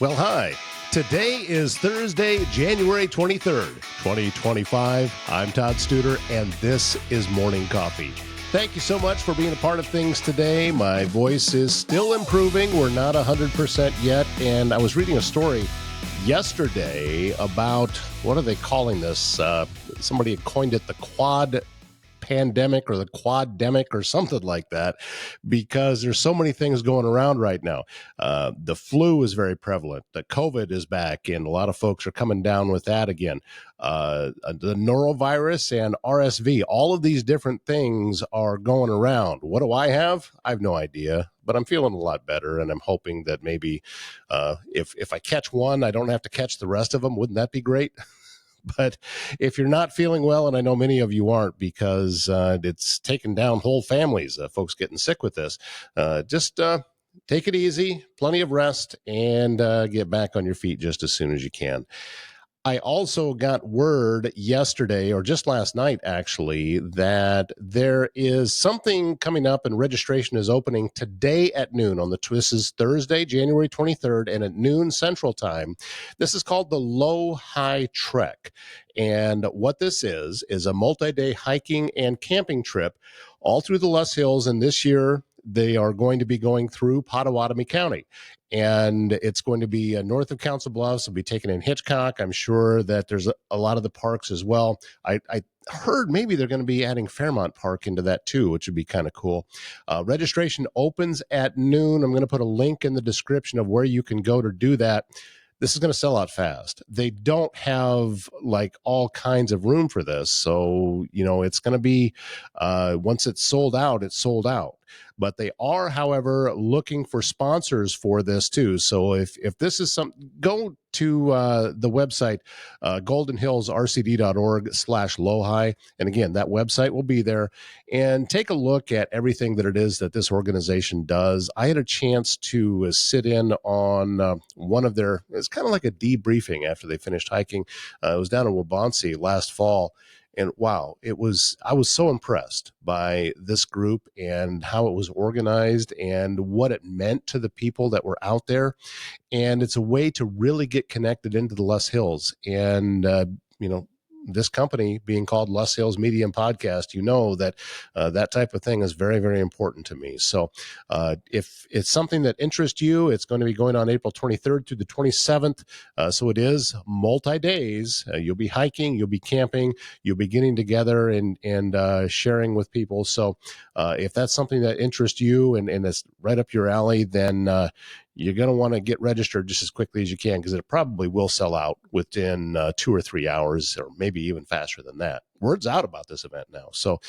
Well, hi. Today is Thursday, January 23rd, 2025. I'm Todd Studer, and this is Morning Coffee. Thank you so much for being a part of things today. My voice is still improving. We're not 100% yet, and I was reading a story yesterday about, what are they calling this? Somebody had coined it the quad pandemic or the quad-demic or something like that, because there's so many things going around right now. The flu is very prevalent. The COVID is back, and a lot of folks are coming down with that again. The norovirus and RSV, all of these different things are going around. What do I have? I have no idea, but I'm feeling a lot better, and I'm hoping that maybe if I catch one, I don't have to catch the rest of them. Wouldn't that be great? But if you're not feeling well, and I know many of you aren't, because it's taken down whole families, folks getting sick with this, just take it easy, plenty of rest, and get back on your feet just as soon as you can. I also got word yesterday, or just last night actually, that there is something coming up and registration is opening today at noon on this is Thursday, January 23rd, and at noon Central Time. This is called the Low High Trek. And what this is a multi-day hiking and camping trip all through the Loess Hills. And this year, they are going to be going through Pottawatomie County. And it's going to be north of Council Bluffs. It'll be taken in Hitchcock. I'm sure that there's a lot of the parks as well. I heard maybe they're going to be adding Fairmont Park into that too, which would be kind of cool. Registration opens at noon. I'm going to put a link in the description of where you can go to do that. This is going to sell out fast. They don't have like all kinds of room for this. So, it's going to be, once it's sold out, it's sold out. But they are, however, looking for sponsors for this too. So if this is something, go to the website, goldenhillsrcd.org/lowhigh. And again, that website will be there. And take a look at everything that it is that this organization does. I had a chance to sit in on one of their, it's kind of like a debriefing after they finished hiking. It was down in Waubonsee last fall. And wow, I was so impressed by this group and how it was organized and what it meant to the people that were out there. And it's a way to really get connected into the Loess Hills. And, this company being called Loess Hills Media and Podcast, that that type of thing is very, very important to me. So if it's something that interests you, it's going to be going on April 23rd through the 27th. So it is multi-days. You'll be hiking, you'll be camping, you'll be getting together and sharing with people. So if that's something that interests you and it's right up your alley, then you're going to want to get registered just as quickly as you can, because it probably will sell out within 2 or 3 hours, or maybe even faster than that. Word's out about this event now. So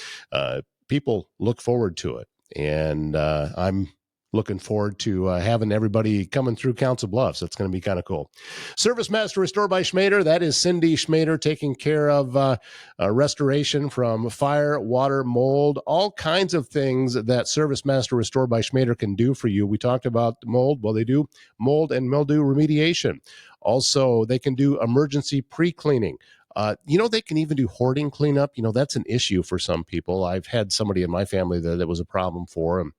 people look forward to it. And I'm looking forward to having everybody coming through Council Bluffs. It's going to be kind of cool. Service Master Restore by Schmader. That is Cindy Schmader taking care of restoration from fire, water, mold, all kinds of things that Service Master Restore by Schmader can do for you. We talked about mold. Well, they do mold and mildew remediation. Also, they can do emergency pre-cleaning. They can even do hoarding cleanup. That's an issue for some people. I've had somebody in my family that was a problem for them.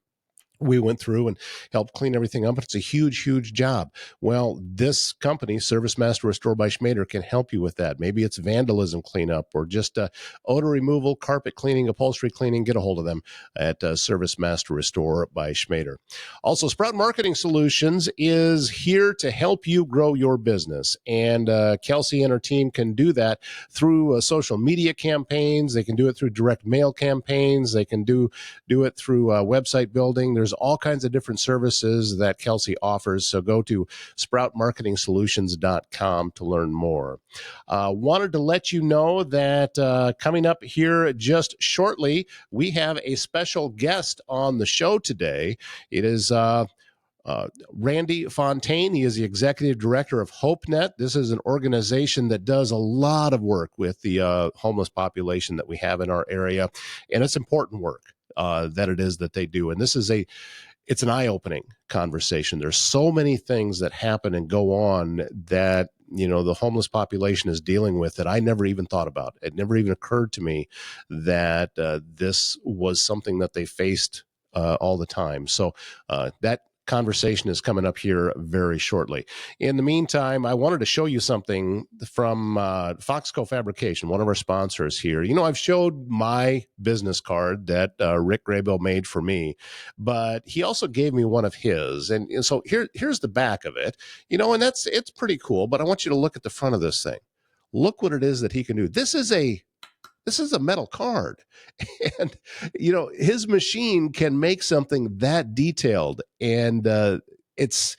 We went through and helped clean everything up. It's a huge, huge job. Well, this company, Service Master Restore by Schmader, can help you with that. Maybe it's vandalism cleanup or just odor removal, carpet cleaning, upholstery cleaning. Get a hold of them at Service Master Restore by Schmader. Also, Sprout Marketing Solutions is here to help you grow your business. And Kelsey and her team can do that through social media campaigns. They can do it through direct mail campaigns. They can do it through website building. There's all kinds of different services that Kelsey offers. So go to sproutmarketingsolutions.com to learn more. Wanted to let you know that coming up here just shortly, we have a special guest on the show today. It is Randy Fontaine. He is the executive director of HopeNet. This is an organization that does a lot of work with the homeless population that we have in our area. And it's important work that it is that they do. And this is it's an eye-opening conversation. There's so many things that happen and go on that, the homeless population is dealing with that I never even thought about. It never even occurred to me that this was something that they faced all the time. So that conversation is coming up here very shortly. In the meantime, I wanted to show you something from Foxco Fabrication, one of our sponsors here. I've showed my business card that Rick Graybill made for me, but he also gave me one of his. And so here's the back of it, and it's pretty cool, but I want you to look at the front of this thing. Look what it is that he can do. This is a metal card. And his machine can make something that detailed, and it's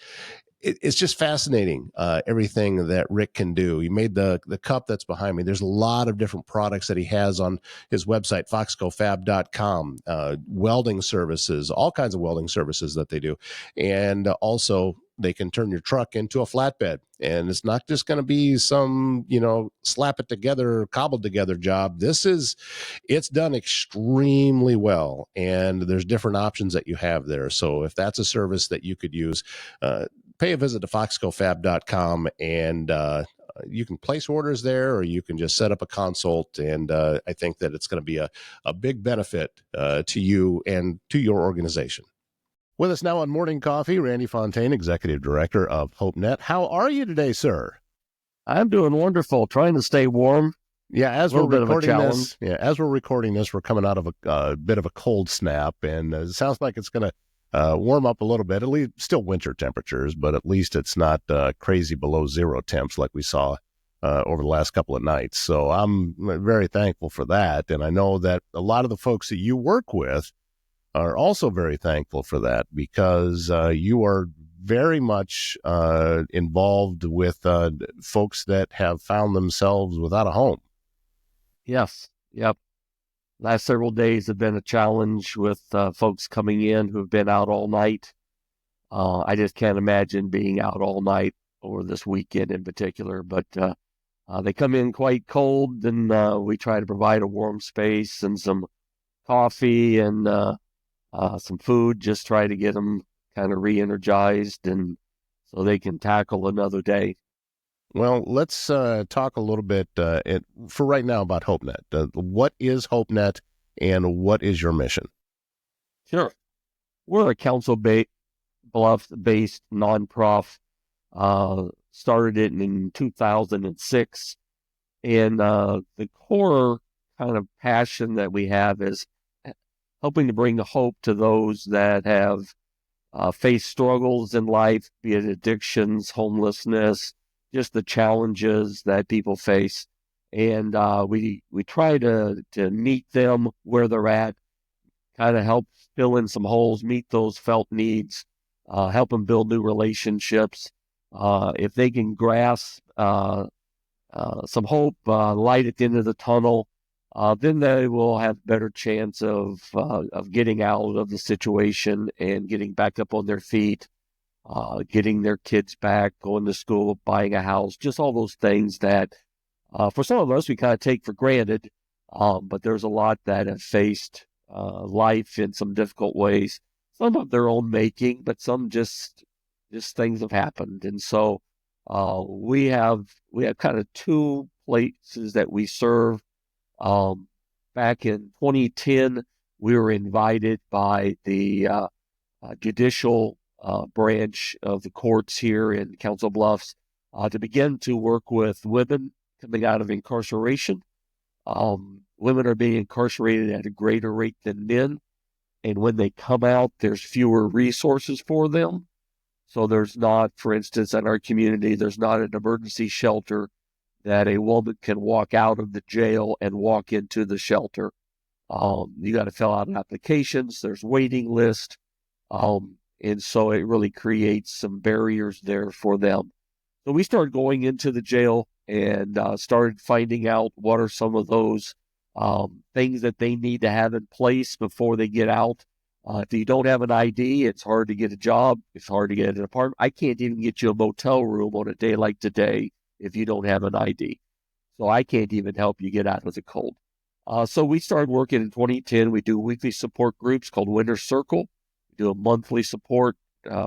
just fascinating, everything that Rick can do. He made the cup that's behind me. There's a lot of different products that he has on his website, foxcofab.com, welding services, all kinds of welding services that they do. And also they can turn your truck into a flatbed. And it's not just going to be some, slap it together, cobbled together job. It's done extremely well. And there's different options that you have there. So if that's a service that you could use, pay a visit to foxcofab.com, and you can place orders there, or you can just set up a consult. And I think that it's going to be a big benefit to you and to your organization. With us now on Morning Coffee, Randy Fontaine, Executive Director of HopeNet. How are you today, sir? I'm doing wonderful, trying to stay warm. Yeah, as we're recording this, we're coming out of a bit of a cold snap, and it sounds like it's going to warm up a little bit. At least still winter temperatures, but at least it's not crazy below zero temps like we saw over the last couple of nights. So I'm very thankful for that, and I know that a lot of the folks that you work with are also very thankful for that, because you are very much involved with folks that have found themselves without a home. Yes. Yep. Last several days have been a challenge with folks coming in who've been out all night. I just can't imagine being out all night or this weekend in particular, but they come in quite cold, and we try to provide a warm space and some coffee and some food, just try to get them kind of re-energized and so they can tackle another day. Well, let's talk a little bit for right now about HopeNet. What is HopeNet, and what is your mission? Sure. We're a Council Bluffs-based nonprofit. Started it in 2006. And the core kind of passion that we have is helping to bring hope to those that have faced struggles in life, be it addictions, homelessness, just the challenges that people face. And we try to meet them where they're at, kind of help fill in some holes, meet those felt needs, help them build new relationships. If they can grasp some hope, light at the end of the tunnel, then they will have better chance of getting out of the situation and getting back up on their feet, getting their kids back, going to school, buying a house, just all those things that for some of us we kind of take for granted. But there's a lot that have faced life in some difficult ways, some of their own making, but some just things have happened. And so we have kind of two places that we serve. Back in 2010, we were invited by the judicial branch of the courts here in Council Bluffs to begin to work with women coming out of incarceration. Women are being incarcerated at a greater rate than men, and when they come out, there's fewer resources for them. So there's not, for instance, in our community, there's not an emergency shelter that a woman can walk out of the jail and walk into the shelter. You got to fill out applications. There's waiting list. And so it really creates some barriers there for them. So we started going into the jail and started finding out what are some of those things that they need to have in place before they get out. If you don't have an ID, it's hard to get a job. It's hard to get an apartment. I can't even get you a motel room on a day like today if you don't have an ID. So I can't even help you get out of the cold. So we started working in 2010. We do weekly support groups called Winter Circle. We do a monthly support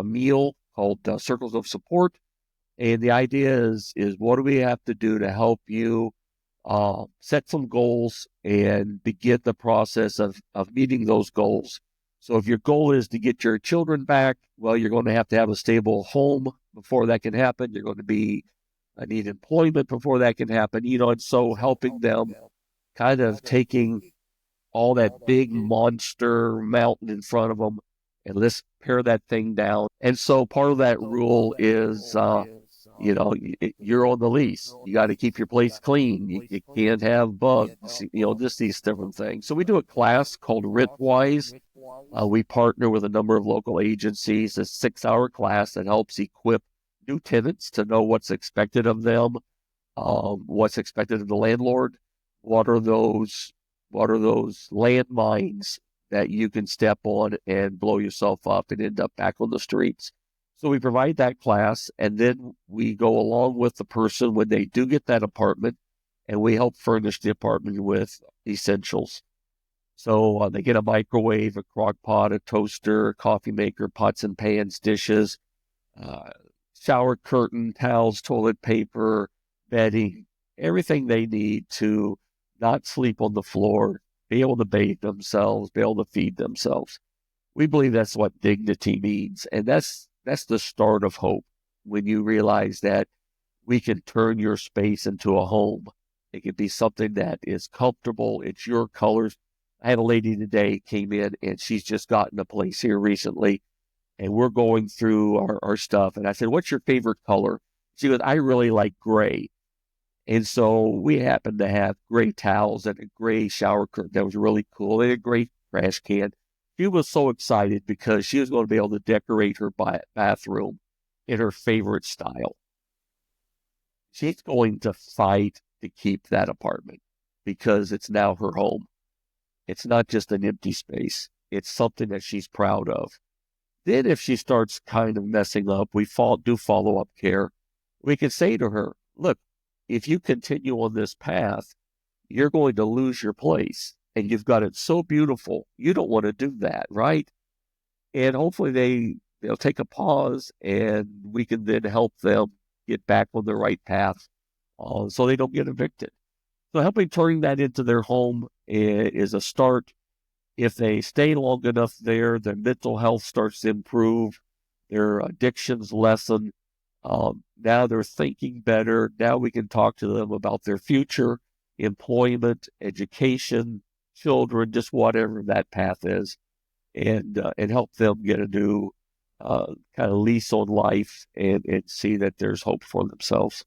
meal called Circles of Support. And the idea is what do we have to do to help you set some goals and begin the process of meeting those goals. So if your goal is to get your children back, well, you're going to have a stable home before that can happen. You're going to need employment before that can happen, and so helping them kind of taking all that big monster mountain in front of them and let's pare that thing down. And so part of that rule is, you're on the lease. You got to keep your place clean. You can't have bugs, just these different things. So we do a class called Rentwise. We partner with a number of local agencies, a 6-hour class that helps equip new tenants to know what's expected of them, what's expected of the landlord, what are those landmines that you can step on and blow yourself up and end up back on the streets. So we provide that class, and then we go along with the person when they do get that apartment, and we help furnish the apartment with essentials. So they get a microwave, a crock pot, a toaster, a coffee maker, pots and pans, dishes, uh, shower curtain, towels, toilet paper, bedding, everything they need to not sleep on the floor, be able to bathe themselves, be able to feed themselves. We believe that's what dignity means. And that's the start of hope, when you realize that we can turn your space into a home. It can be something that is comfortable. It's your colors. I had a lady today came in, and she's just gotten a place here recently, and we're going through our stuff. And I said, what's your favorite color? She goes, I really like gray. And so we happened to have gray towels and a gray shower curtain that was really cool, and a gray trash can. She was so excited because she was going to be able to decorate her bathroom in her favorite style. She's going to fight to keep that apartment because it's now her home. It's not just an empty space. It's something that she's proud of. Then if she starts kind of messing up, we do follow-up care. We can say to her, look, if you continue on this path, you're going to lose your place. And you've got it so beautiful. You don't want to do that, right? And hopefully they'll take a pause, and we can then help them get back on the right path so they don't get evicted. So helping turn that into their home is a start. If they stay long enough there, their mental health starts to improve, their addictions lessen. Now they're thinking better. Now we can talk to them about their future, employment, education, children, just whatever that path is, and help them get a new kind of lease on life and see that there's hope for themselves.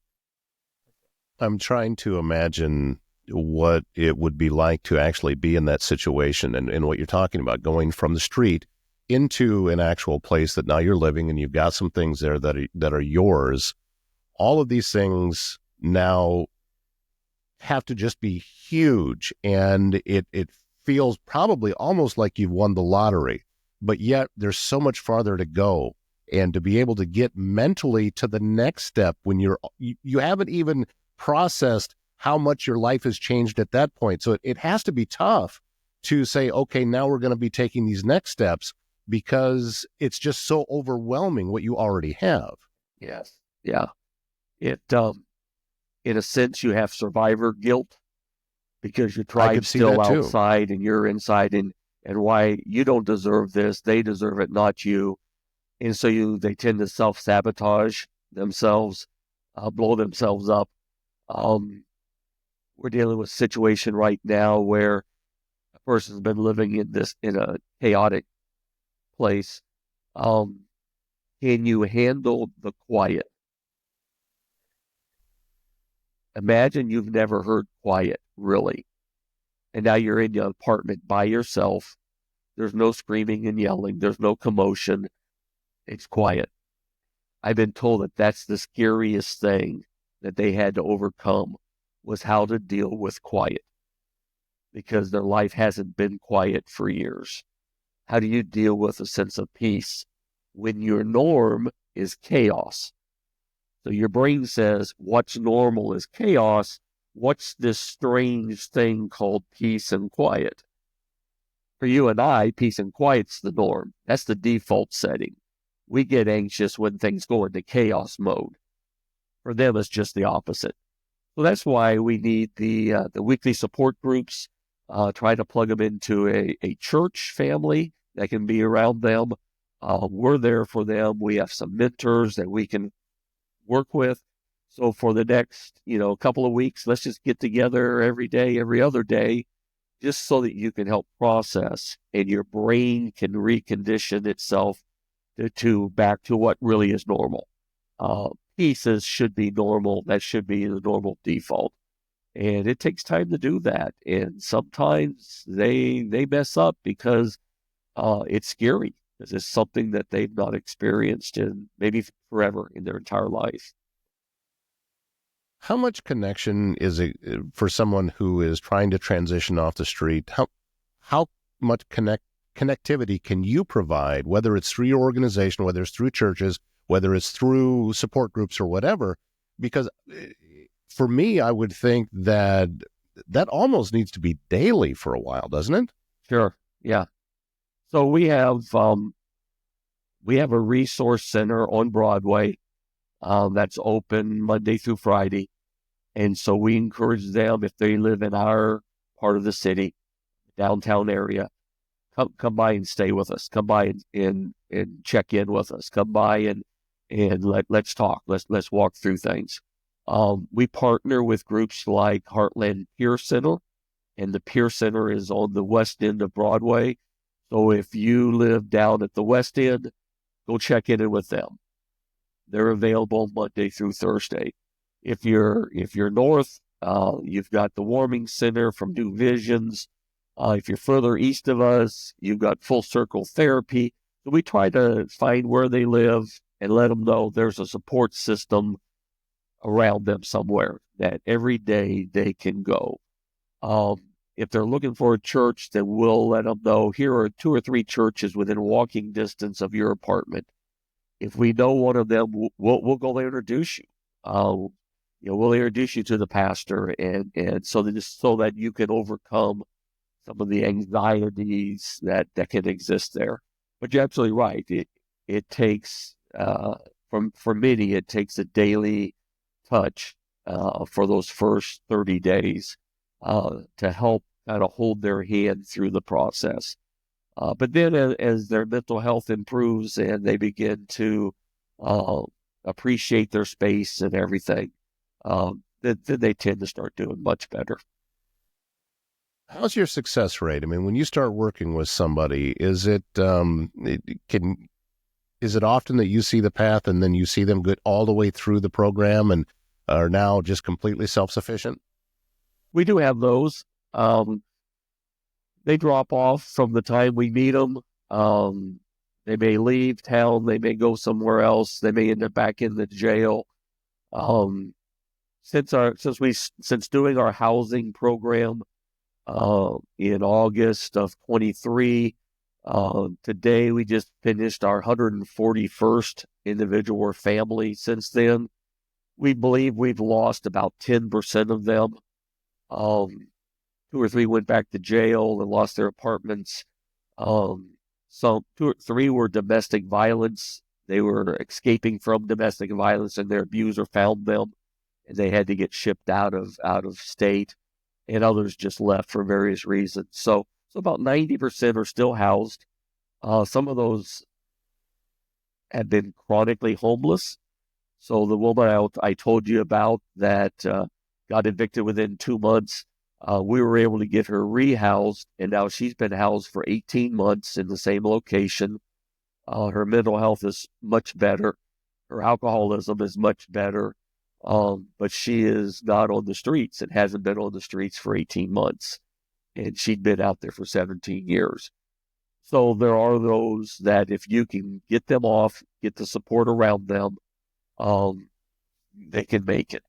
I'm trying to imagine what it would be like to actually be in that situation, and what you're talking about, going from the street into an actual place that now you're living, and you've got some things there that are yours. All of these things now have to just be huge, and it feels probably almost like you've won the lottery, but yet there's so much farther to go. And to be able to get mentally to the next step when you haven't even processed how much your life has changed at that point. So it has to be tough to say, okay, now we're going to be taking these next steps, because it's just so overwhelming what you already have. Yes. Yeah. It in a sense, you have survivor guilt because your tribe's still outside and you're inside, and why you don't deserve this, they deserve it, not you. And so they tend to self-sabotage themselves, blow themselves up. We're dealing with a situation right now where a person's been living in a chaotic place. Can you handle the quiet? Imagine you've never heard quiet, really. And now you're in your apartment by yourself. There's no screaming and yelling. There's no commotion. It's quiet. I've been told that that's the scariest thing that they had to overcome, was how to deal with quiet, because their life hasn't been quiet for years. How do you deal with a sense of peace when your norm is chaos? So your brain says, what's normal is chaos. What's this strange thing called peace and quiet? For you and I, peace and quiet's the norm. That's the default setting. We get anxious when things go into chaos mode. For them, it's just the opposite. So that's why we need the weekly support groups, try to plug them into a church family that can be around them. We're there for them. We have some mentors that we can work with. So for the next, couple of weeks, let's just get together every day, every other day, just so that you can help process and your brain can recondition itself to back to what really is normal. Pieces should be normal. That should be the normal default. And it takes time to do that. And sometimes they mess up because it's scary. This is something that they've not experienced in maybe forever in their entire life. How much connection is it for someone who is trying to transition off the street? How much connectivity can you provide, whether it's through your organization, whether it's through churches, whether it's through support groups or whatever? Because for me, I would think that almost needs to be daily for a while, doesn't it? Sure. Yeah. So we have a resource center on Broadway that's open Monday through Friday. And so we encourage them, if they live in our part of the city, downtown area, come by and stay with us. Come by and check in with us. Come by and let's talk. Let's walk through things. We partner with groups like Heartland Peer Center, and the Peer Center is on the west end of Broadway. So if you live down at the west end, go check in with them. They're available Monday through Thursday. If you're north, you've got the Warming Center from New Visions. If you're further east of us, you've got Full Circle Therapy. So we try to find where they live and let them know there's a support system around them somewhere that every day they can go. If they're looking for a church, then we'll let them know here are 2 or 3 churches within walking distance of your apartment. If we know one of them, we'll go introduce you. We'll introduce you to the pastor, and so that you can overcome some of the anxieties that can exist there. But you're absolutely right. It takes for many, it takes a daily touch for those first 30 days to help kind of hold their hand through the process. But then as their mental health improves and they begin to appreciate their space and everything, then they tend to start doing much better. How's your success rate? I mean, when you start working with somebody, is it often that you see the path and then you see them get all the way through the program and are now just completely self-sufficient? We do have those. They drop off from the time we meet them. They may leave town. They may go somewhere else. They may end up back in the jail. Since doing our housing program in August of 23, today we just finished our 141st individual or family. Since then, we believe we've lost about 10% of them. 2 or 3 went back to jail and lost their apartments. Some 2 or 3 were domestic violence. They were escaping from domestic violence, and their abuser found them, and they had to get shipped out of state. And others just left for various reasons. So about 90% are still housed. Some of those have been chronically homeless. So the woman I told you about that got evicted within 2 months, we were able to get her rehoused, and now she's been housed for 18 months in the same location. Her mental health is much better. Her alcoholism is much better. But she is not on the streets and hasn't been on the streets for 18 months. And she'd been out there for 17 years. So there are those that if you can get them off, get the support around them, they can make it.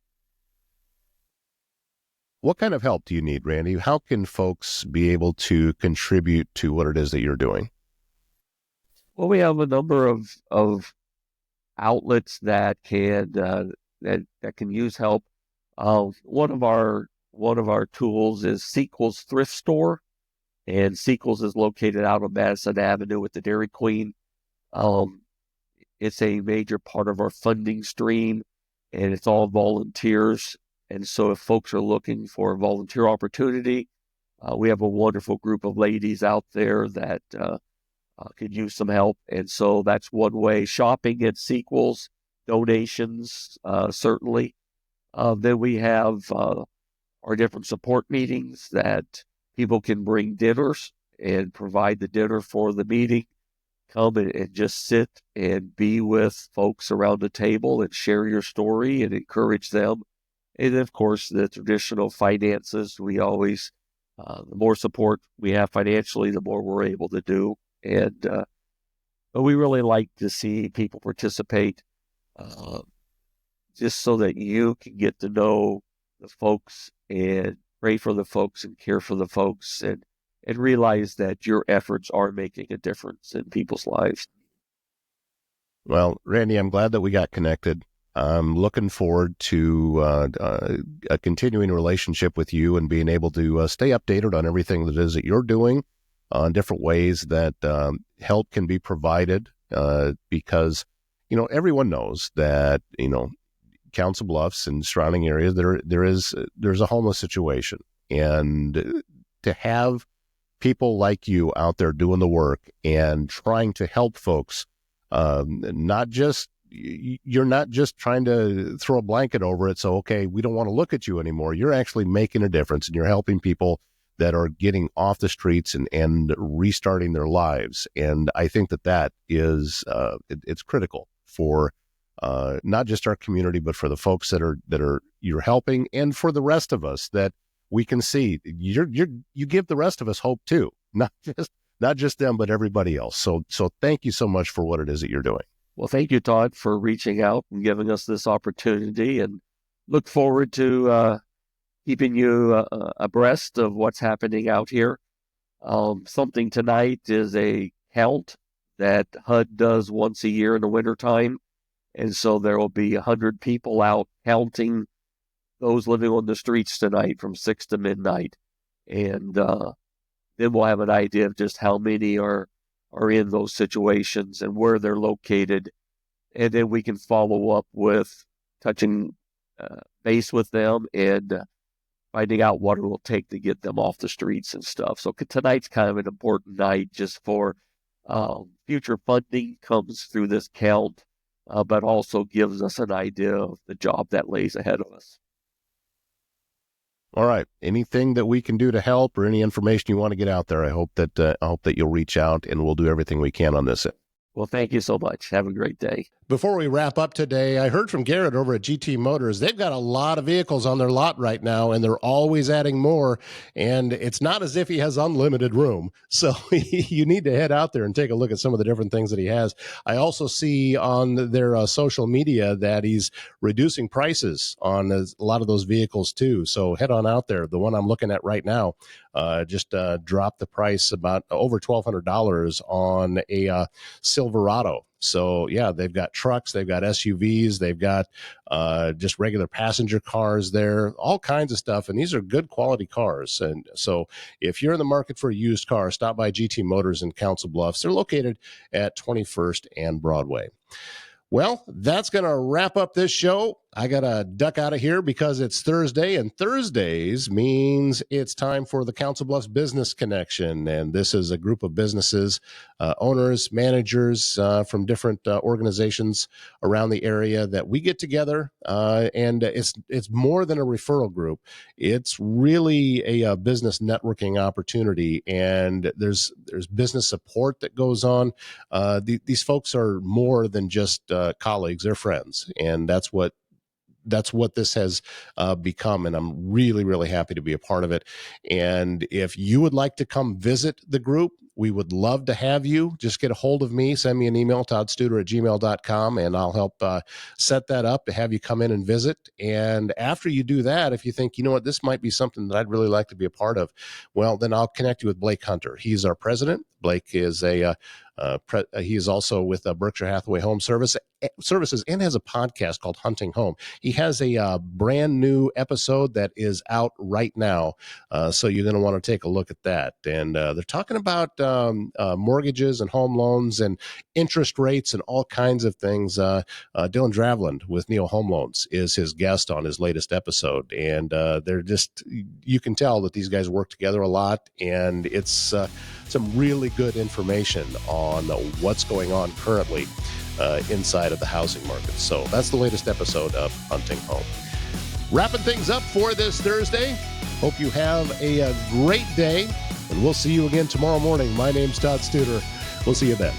What kind of help do you need, Randy? How can folks be able to contribute to what it is that you're doing? Well, we have a number of outlets that can that can use help. One of our tools is Sequel's Thrift Store, and Sequel's is located out on Madison Avenue with the Dairy Queen. It's a major part of our funding stream, and it's all volunteers. And so if folks are looking for a volunteer opportunity, we have a wonderful group of ladies out there that could use some help. And so that's one way. Shopping at sequels, donations, certainly. Then we have our different support meetings that people can bring dinners and provide the dinner for the meeting. Come and just sit and be with folks around the table and share your story and encourage them. And of course, the traditional finances, we always, the more support we have financially, the more we're able to do. And but we really like to see people participate just so that you can get to know the folks and pray for the folks and care for the folks and realize that your efforts are making a difference in people's lives. Well, Randy, I'm glad that we got connected. I'm looking forward to a continuing relationship with you and being able to stay updated on everything that is that you're doing, on different ways that help can be provided, because, everyone knows that, Council Bluffs and surrounding areas, there's a homeless situation. And to have people like you out there doing the work and trying to help folks, you're not just trying to throw a blanket over it. So, okay, we don't want to look at you anymore. You're actually making a difference, and you're helping people that are getting off the streets and restarting their lives. And I think that is, it's critical for not just our community, but for the folks that are you're helping, and for the rest of us, that we can see you give the rest of us hope too, not just them, but everybody else. So thank you so much for what it is that you're doing. Well, thank you, Todd, for reaching out and giving us this opportunity, and look forward to keeping you abreast of what's happening out here. Something tonight is a count that HUD does once a year in the wintertime. And so there will be 100 people out counting those living on the streets tonight from 6 to midnight. And then we'll have an idea of just how many are in those situations and where they're located. And then we can follow up with touching base with them and finding out what it will take to get them off the streets and stuff. So tonight's kind of an important night just for future funding comes through this count, but also gives us an idea of the job that lays ahead of us. All right. Anything that we can do to help, or any information you want to get out there, I hope that you'll reach out, and we'll do everything we can on this. Well, thank you so much. Have a great day. Before we wrap up today, I heard from Garrett over at GT Motors. They've got a lot of vehicles on their lot right now, and they're always adding more. And it's not as if he has unlimited room. So you need to head out there and take a look at some of the different things that he has. I also see on their social media that he's reducing prices on a lot of those vehicles too. So head on out there. The one I'm looking at right now just dropped the price about over $1,200 on a Silverado. So, yeah, they've got trucks, they've got SUVs, they've got just regular passenger cars there, all kinds of stuff. And these are good quality cars. And so if you're in the market for a used car, stop by GT Motors in Council Bluffs. They're located at 21st and Broadway. Well, that's going to wrap up this show. I got to duck out of here because it's Thursday, and Thursdays means it's time for the Council Bluffs Business Connection. And this is a group of businesses, owners, managers from different organizations around the area that we get together. And it's more than a referral group. It's really a business networking opportunity. And there's business support that goes on. These folks are more than just colleagues, they're friends. And that's what this has become, and I'm really, really happy to be a part of it. And if you would like to come visit the group, we would love to have you. Just get a hold of me, send me an email, toddstuder@gmail.com, and I'll help set that up to have you come in and visit. And after you do that, if you think, you know what, this might be something that I'd really like to be a part of, well, then I'll connect you with Blake Hunter. He's our president. Blake is he is also with Berkshire Hathaway Home Services and has a podcast called Hunting Home. He has a brand new episode that is out right now, so you're going to want to take a look at that. And they're talking about mortgages and home loans and interest rates and all kinds of things. Dylan Dravland with Neo Home Loans is his guest on his latest episode, and they're just, you can tell that these guys work together a lot, and it's some really good information on on what's going on currently inside of the housing market. So that's the latest episode of Hunting Home. Wrapping things up for this Thursday. Hope you have a great day, and we'll see you again tomorrow morning. My name's Todd Studer. We'll see you then.